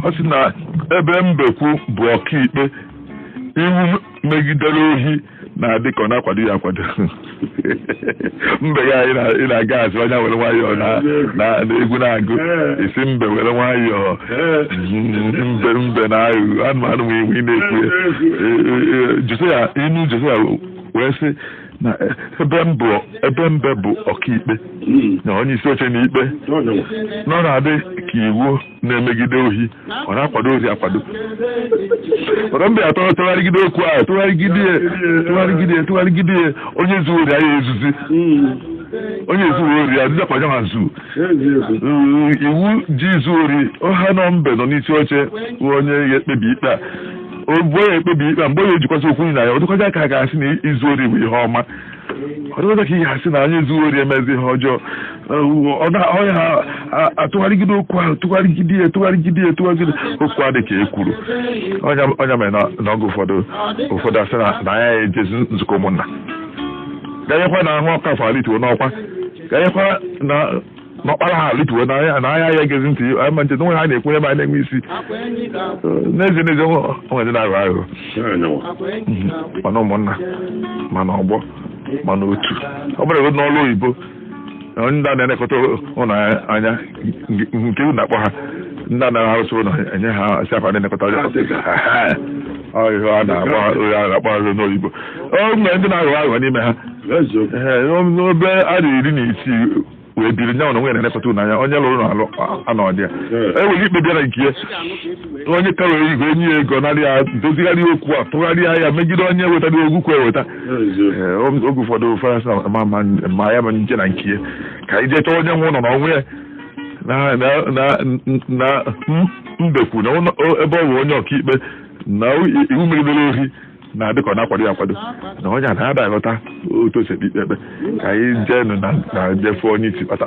ọ sị na ebe Mbekwu bụ ọkaikpe iwu megidere ohi na-adị ka ọ na-akwado ya akwado mbe ya ị na-aga azụ onye were nwayọọ na egwu na-agụ isi mbe were nwayọọ mbe na-ahụ anụmanụ nwe iwu ị na-ekwu inu Josia wee sị na ebe mbe bụ ọkaikpe na onye isi oche n'ikpe nọ na-adị ka iwu na-emegide ohi ọ na-akwado ohi akwado ọrọ mbe atọ tụgharịgide okwu ahụ tụgharịgide ya onye zuo ori ya ezuzi onye zuo ori ya dịzakwanye ha zu iwu ji zuo ori ọha nọ mbe nọ n'isi oche onye ga-ekpebi ikpe a mgbe onye ekpebi ikpe mgbe onye ejikwasị okwu na ya ọ dịkwazi aka ga-asị na izu ori bụ ihe ọma ọ dịkwazi ka ihe asị na onye zuo ori emezi ihe ọjọọ onye ha atụgharịgide okwu ahụ tụgharịgide okwu adị ka e kwuru onye mere n'oge ụfọdụ asị na ya ejezi nzukọ ụmụnna ganyekwa na ahụ ọkafọ alituo n'ọkwa ganyekwa na n'ọkpara ha alituo na anya ya egezi ntị ma nche nwe ha na-ekwenye ma na-enwe isi n'ezie onwe ndị na-aghọ aghụghọ mana ụmụnna mana ọgbọ mana otu ọ bụrụ ego n'ọrụ oyibo onye ndị a na-elekọta ụlọ anya nke unu na-akpọ ha ndị a na-arụsị ụlọ enye ha asị afa na-elekọta ọhịa a na-akpọ arụ n'oyibo o nwere ndị na-aghọ aghụghọ n'ime ha obe a na-16 wee biri nya nwere na-elekọta ụnanya onye lụrụ n'alụ anọdị ya enweghị ikpe bịara nke ya onye ka were igwe enye ya ego narị ya dozigharị okwu a tụgharịa ya megide onye wetara ogwukwu eweta oge ụfọdụ farasị ma ya ma nje na nke ya ka anyị jee chọọ onye nwe ụlọ n'onwe ya na Mbekwu na ebe ọ bụ onye ọkaikpe na iwu megidere ohi na-adị ka ọ na-akwado ya akwado na onye a na-ada aghọta otu o si ekpe ka anyị jeenụ na jefe onye isi kpata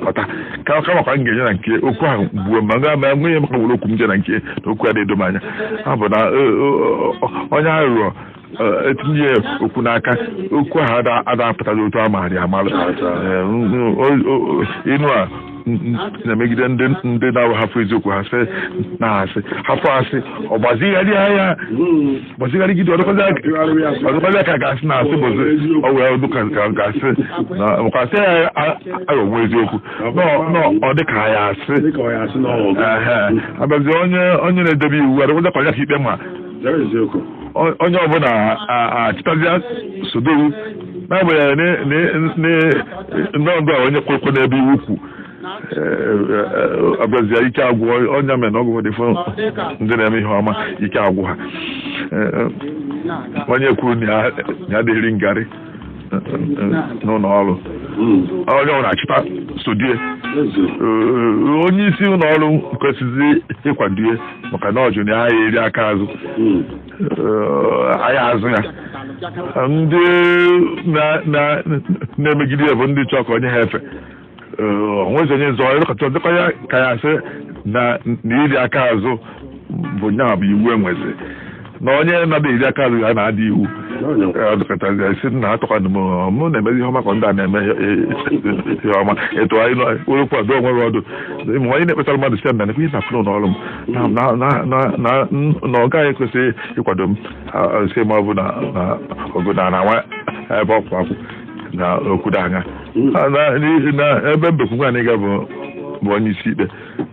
kamakwa m ga-enye na nke okwu ahụ gbuo ma nweghị maka were okwu m je na nke na okwu ya na-edo m anya ọ bụ na onye aghụghọ etinye ya okwu n'aka okwu ahụ ada apụtaghị otu a maara ya amalụ inu a na-emegide ndị na-awụ hafụ eziokwu ha sị na-asị hafụ asị ọ gbazigharịgide ọdụkwazi aka ga-asị na-asị bụzi ọ wee ọdụka ga-asị makwasị ya aghọgbu eziokwu ọ dị ka ya asị abịazi onye na-edebe iwu adịkwazi ka onye ka ikpe ma onye ọbụla achịtazịa sodowu n'agbanyeghị ndụ a onye kwekwe n'ebe iwu kwu abịazịa ike agwụ onye mere na ọgwụ dị fụ ndị na-eme ihe ọma ike agwụ ha onye kwuru na ya adịghịrị ngarị n'ụlọ ọrụ onye ọbụla achịta sodie onye isi ụlọ ọrụ kwesịrị ịkwadie maka na ọjụ na agha eri aka azụ agha azụ ya ndị na-emegide ya bụ ndị chọọ ka onye ha efe onwezi onye zọ ịrụkọta dịkwa ya ka ya sị na iri aka azụ bụ nya bụ iwu enwezi na onye na-ada iri aka azụ ya na-adị iwu isi na atụkwana m na-emezi ihe ọma ka ndị a na-eme ihe ọma etu anyị werekwa do onwere ọdụ ma onye na-ekpetara mmadụ site na ihe na-afụ n'ụlọ m na ọ gaghị ekwesịghị ịkwado m si ma ọ bụ na ogodo na nwa ebe ọkwụ akwụ na okwudo anya na ebe Mbekwu nwaanyị ga bụ onye isi ikpe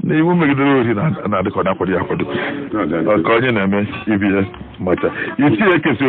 na iwu megidere ohi na-adịkọ na-akwado ya akwado ka onye na-eme ibi ya macha isi ekesi